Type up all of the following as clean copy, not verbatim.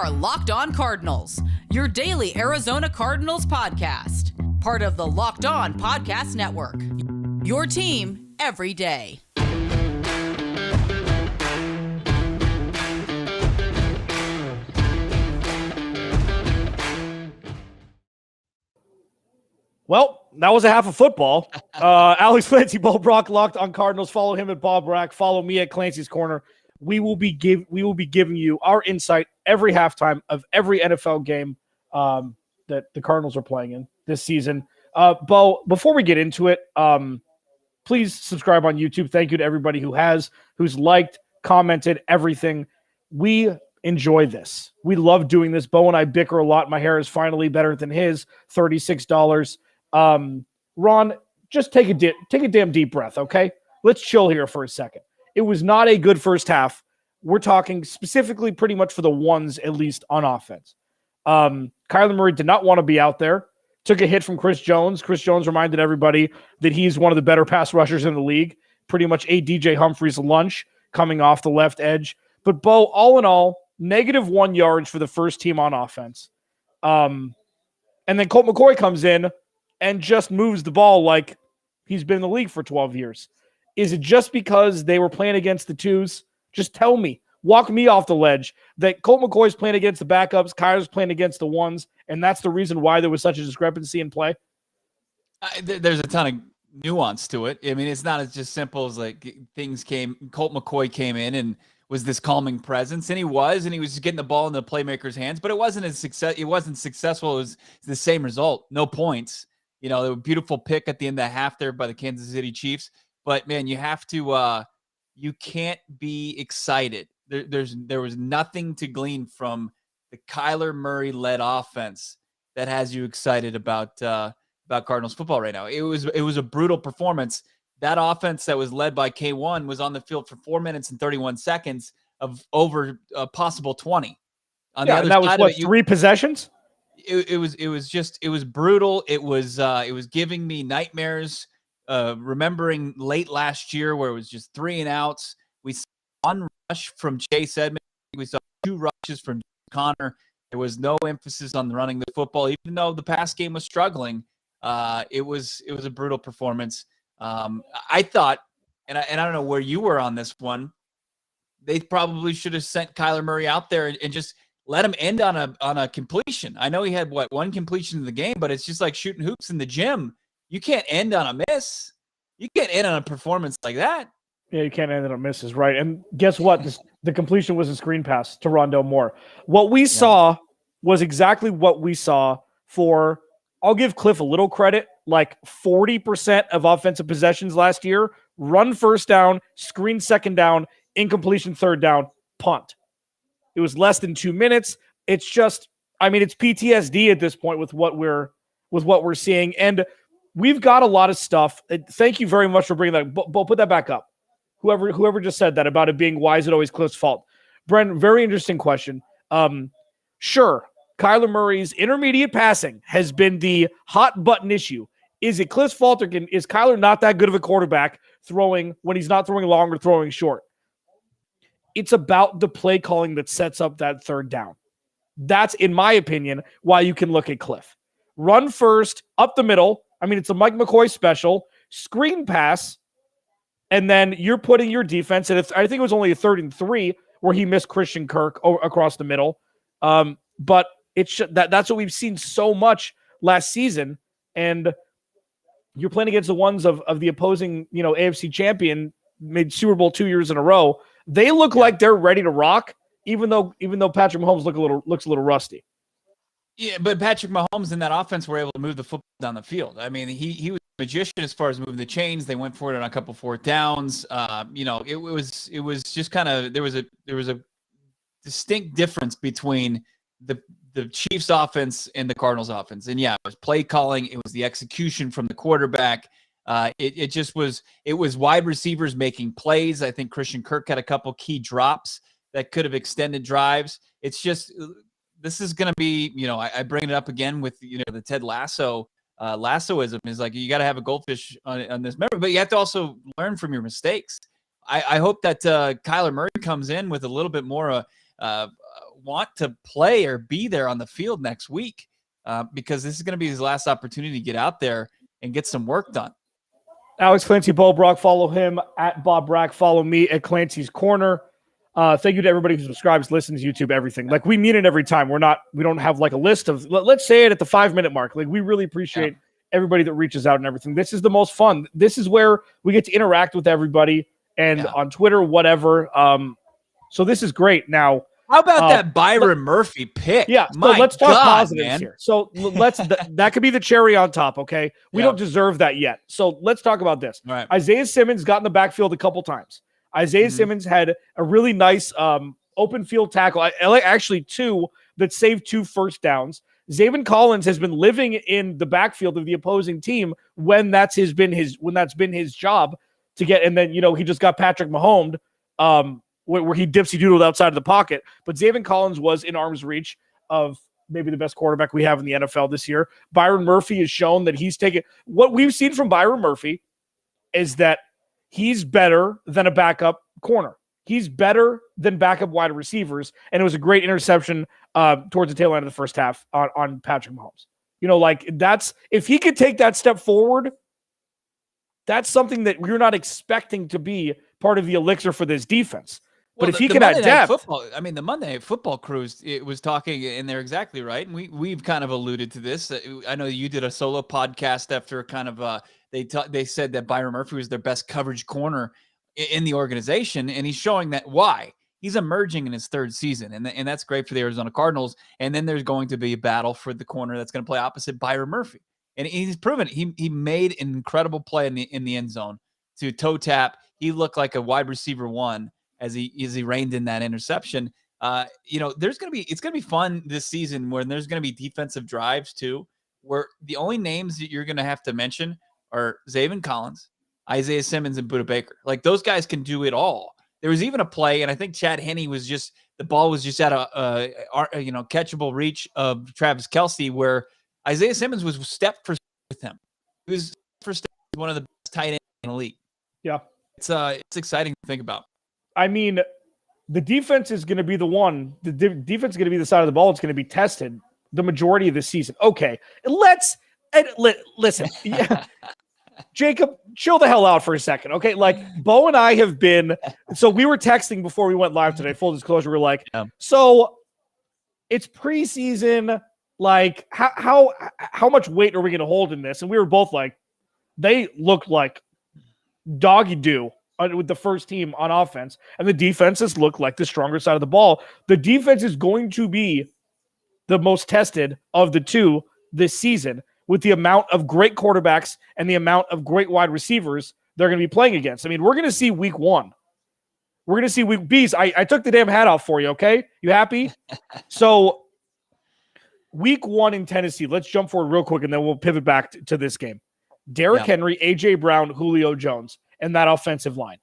are Locked On Cardinals, your daily Arizona Cardinals podcast. Part of the Locked On Podcast Network, your team every day. Well, that was a half of football. Alex Clancy, Bo Brock, Locked On Cardinals. Follow him at Bob Brack. Follow me at Clancy's Corner. We will be giving you our insight every halftime of every NFL game that the Cardinals are playing in this season. Bo, before we get into it, please subscribe on YouTube. Thank you to everybody who's liked, commented, everything. We enjoy this. We love doing this. Bo and I bicker a lot. My hair is finally better than his. $36. Ron, just take a damn deep breath, okay? Let's chill here for a second. It was not a good first half. We're talking specifically pretty much for the ones, at least on offense. Kyler Murray did not want to be out there. Took a hit from Chris Jones. Chris Jones reminded everybody that he's one of the better pass rushers in the league. Pretty much ate DJ Humphries lunch coming off the left edge. But Bo, all in all, -1 yards for the first team on offense. And then Colt McCoy comes in and just moves the ball like he's been in the league for 12 years. Is it just because they were playing against the twos? Just tell me. Walk me off the ledge that Colt McCoy's playing against the backups, Kyler's playing against the ones, and that's the reason why there was such a discrepancy in play? There's a ton of nuance to it. I mean, it's not as just simple as like Colt McCoy came in and was this calming presence, and he was getting the ball in the playmaker's hands, but it wasn't successful. It was the same result. No points. You know, there was a beautiful pick at the end of the half there by the Kansas City Chiefs. But man, you have to, you can't be excited. There was nothing to glean from the Kyler Murray led offense that has you excited about Cardinals football right now. It was a brutal performance. That offense that was led by K1 was on the field for 4 minutes and 31 seconds of over a possible 20. On the other and that side was of it, 3 possessions? It was brutal. It was giving me nightmares. Remembering late last year where it was just 3 and outs. We saw 1 rush from Chase Edmonds. We saw 2 rushes from Connor. There was no emphasis on running the football, even though the pass game was struggling. It was a brutal performance. I thought, and I don't know where you were on this one, they probably should have sent Kyler Murray out there and just let him end on a completion. I know he had 1 completion in the game, but it's just like shooting hoops in the gym. You can't end on a miss. You can't end on a performance like that. Yeah, you can't end on misses, right? And guess what? The completion was a screen pass to Rondale Moore. What we saw was exactly what we saw for, I'll give Cliff a little credit, like 40% of offensive possessions last year, run first down, screen second down, incompletion third down, punt. It was less than 2 minutes. It's just, I mean, it's PTSD at this point with what we're seeing. And we've got a lot of stuff. Thank you very much for bringing that. Bo, put that back up. Whoever just said that about it being why is it always Cliff's fault? Brent, very interesting question. Sure, Kyler Murray's intermediate passing has been the hot button issue. Is it Cliff's fault, or is Kyler not that good of a quarterback throwing when he's not throwing long or throwing short? It's about the play calling that sets up that third down. That's, in my opinion, why you can look at Cliff. Run first, up the middle. I mean, it's a Mike McCoy special, screen pass, and then you're putting your defense, and I think it was only a 3rd and 3 where he missed Christian Kirk across the middle. But that's what we've seen so much last season, and you're playing against the ones of the opposing, AFC champion, made Super Bowl 2 years in a row. They look like they're ready to rock, even though Patrick Mahomes looks a little rusty. Yeah, but Patrick Mahomes in that offense were able to move the football down the field. I mean, he was a magician as far as moving the chains. They went for it on a couple 4th downs. It was just kind of there was a distinct difference between the Chiefs offense and the Cardinals offense. And yeah, it was play calling, it was the execution from the quarterback. It was wide receivers making plays. I think Christian Kirk had a couple key drops that could have extended drives. It's just this is going to be, I bring it up again with, the Ted Lasso, lassoism is like, you got to have a goldfish on this memory, but you have to also learn from your mistakes. I hope that Kyler Murray comes in with a little bit more want to play or be there on the field next week because this is going to be his last opportunity to get out there and get some work done. Alex Clancy Bulbrock, follow him at Bob Brack. Follow me at Clancy's Corner. Thank you to everybody who subscribes, listens, YouTube, everything. Like, we mean it every time. We don't have like a list of, let's say it at the 5-minute mark. Like, we really appreciate everybody that reaches out and everything. This is the most fun. This is where we get to interact with everybody and on Twitter, whatever. So this is great. Now, how about that Byron Murphy pick? Yeah, so let's talk positives here. So let's that could be the cherry on top, okay? We don't deserve that yet. So let's talk about this. Right. Isaiah Simmons got in the backfield a couple times. Isaiah Simmons had a really nice open field tackle. Actually, 2 that saved 2 first downs. Zaven Collins has been living in the backfield of the opposing team when that's been his job to get. And then, he just got Patrick Mahomes, where he dipsy-doodled outside of the pocket. But Zaven Collins was in arm's reach of maybe the best quarterback we have in the NFL this year. Byron Murphy has shown that he's taken – what we've seen from Byron Murphy is that he's better than a backup corner. He's better than backup wide receivers, and it was a great interception towards the tail end of the first half on Patrick Mahomes. That's – if he could take that step forward, that's something that we're not expecting to be part of the elixir for this defense. But if he can add depth, the Monday Night Football crews, it was talking, and they're exactly right. And we've kind of alluded to this. I know you did a solo podcast after kind of they said that Byron Murphy was their best coverage corner in the organization, and he's showing that why he's emerging in his 3rd season, and that's great for the Arizona Cardinals. And then there's going to be a battle for the corner that's going to play opposite Byron Murphy, and he's proven it. He made an incredible play in the end zone to toe tap. He looked like a wide receiver 1. As he reined in that interception. It's going to be fun this season where there's going to be defensive drives too, where the only names that you're going to have to mention are Zaven Collins, Isaiah Simmons, and Budda Baker. Like, those guys can do it all. There was even a play, and I think Chad Henne the ball was just at a catchable reach of Travis Kelce, where Isaiah Simmons was step for step with him. He was for step one of the best tight ends in the league. Yeah. It's exciting to think about. I mean, the defense is going to be the one. The defense is going to be the side of the ball. It's going to be tested the majority of the season. Okay, listen. Yeah. Jacob, chill the hell out for a second, okay? Like, Bo and I have been – so we were texting before we went live today, full disclosure. We're like, so it's preseason. Like, how much weight are we going to hold in this? And we were both like, they looked like doggy-doo with the first team on offense, and the defenses look like the stronger side of the ball. The defense is going to be the most tested of the two this season with the amount of great quarterbacks and the amount of great wide receivers they're going to be playing against. I mean, we're going to see week 1. We're going to see week B's. I took the damn hat off for you, okay? You happy? So week 1 in Tennessee, let's jump forward real quick, and then we'll pivot back to this game. Derrick Henry, A.J. Brown, Julio Jones, and that offensive line.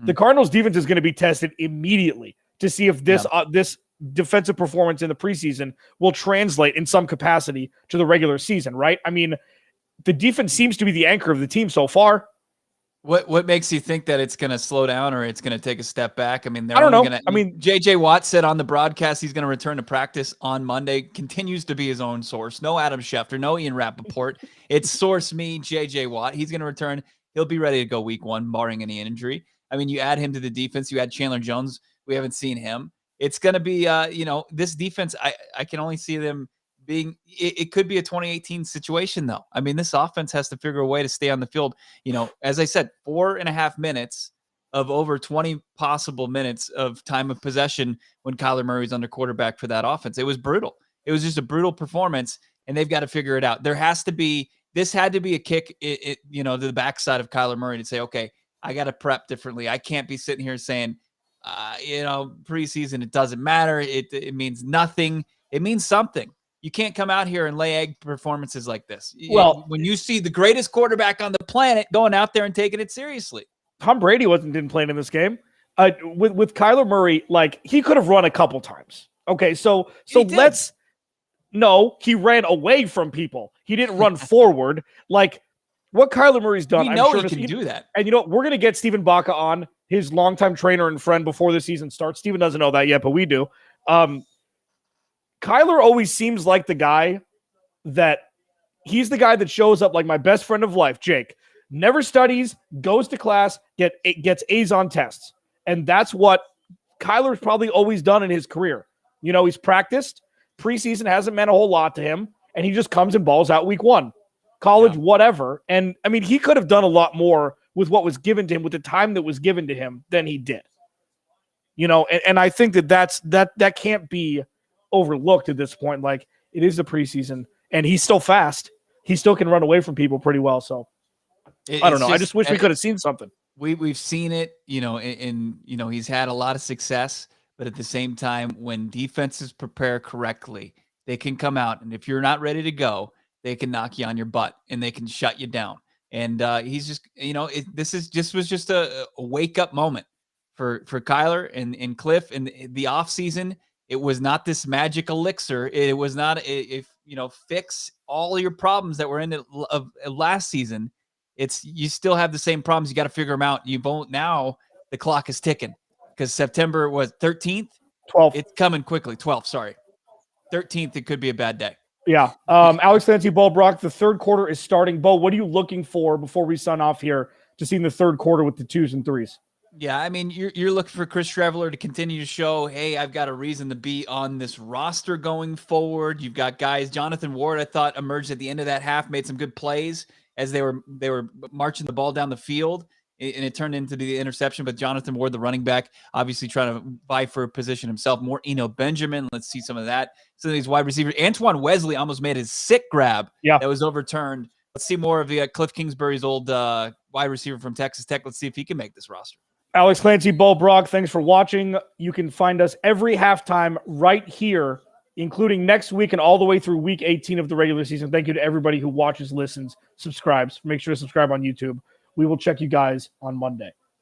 The Cardinals defense is going to be tested immediately to see if this defensive performance in the preseason will translate in some capacity to the regular season, right? I mean, the defense seems to be the anchor of the team so far. What makes you think that it's going to slow down or it's going to take a step back? I mean, I don't know. J.J. Watt said on the broadcast he's going to return to practice on Monday. Continues to be his own source. No Adam Schefter, no Ian Rappaport. It's source me, J.J. Watt. He's going to return. He'll be ready to go week 1, barring any injury. I mean, you add him to the defense. You add Chandler Jones. We haven't seen him. It's going to be, this defense, I can only see them being, it could be a 2018 situation, though. I mean, this offense has to figure a way to stay on the field. As I said, 4.5 minutes of over 20 possible minutes of time of possession when Kyler Murray's under quarterback for that offense. It was brutal. It was just a brutal performance, and they've got to figure it out. This had to be a kick, to the backside of Kyler Murray to say, okay, I got to prep differently. I can't be sitting here saying, preseason, it doesn't matter. It means nothing. It means something. You can't come out here and lay egg performances like this. Well, when you see the greatest quarterback on the planet going out there and taking it seriously. Tom Brady didn't play in this game. With Kyler Murray, like, he could have run a couple times. Okay, so let's – no, he ran away from people. He didn't run forward. Like, what Kyler Murray's done, he can do that. And we're going to get Steven Baca on, his longtime trainer and friend, before the season starts. Steven doesn't know that yet, but we do. Kyler always seems like the guy that he's the guy that shows up like my best friend of life, Jake. Never studies, goes to class, gets A's on tests. And that's what Kyler's probably always done in his career. You know, he's practiced. Preseason hasn't meant a whole lot to him. And he just comes and balls out week one. College, whatever. And, I mean, he could have done a lot more with what was given to him, with the time that was given to him, than he did. You know, and I think that can't be overlooked at this point. Like, it is the preseason, and he's still fast. He still can run away from people pretty well. So I don't know. I just wish we could have seen something. We've seen it, you know, in you know, he's had a lot of success, but at the same time, when defenses prepare correctly, they can come out, and if you're not ready to go, they can knock you on your butt and they can shut you down. And he's just, you know, this was just a wake up moment for Kyler and Cliff in the offseason. It was not this magic elixir. It was not if you know, fix all your problems that were in it of last season. It's, you still have the same problems. You got to figure them out. You won't, now the clock is ticking because September was 13th. 12th. It's coming quickly. 12th. Sorry. 13th. It could be a bad day. Yeah. Alex Clancy, Bo Brock, the third quarter is starting. Bo, what are you looking for before we sign off here to see in the third quarter with the 2s and 3s? Yeah, I mean, you're looking for Chris Streveler to continue to show, hey, I've got a reason to be on this roster going forward. You've got guys, Jonathan Ward, I thought, emerged at the end of that half, made some good plays as they were marching the ball down the field, and it turned into the interception. But Jonathan Ward, the running back, obviously trying to vie for a position himself. More Eno Benjamin. Let's see some of that. Some of these wide receivers. Antoine Wesley almost made his sick grab that was overturned. Let's see more of the Cliff Kingsbury's old wide receiver from Texas Tech. Let's see if he can make this roster. Alex Clancy, Bo Brock, thanks for watching. You can find us every halftime right here, including next week and all the way through week 18 of the regular season. Thank you to everybody who watches, listens, subscribes. Make sure to subscribe on YouTube. We will check you guys on Monday.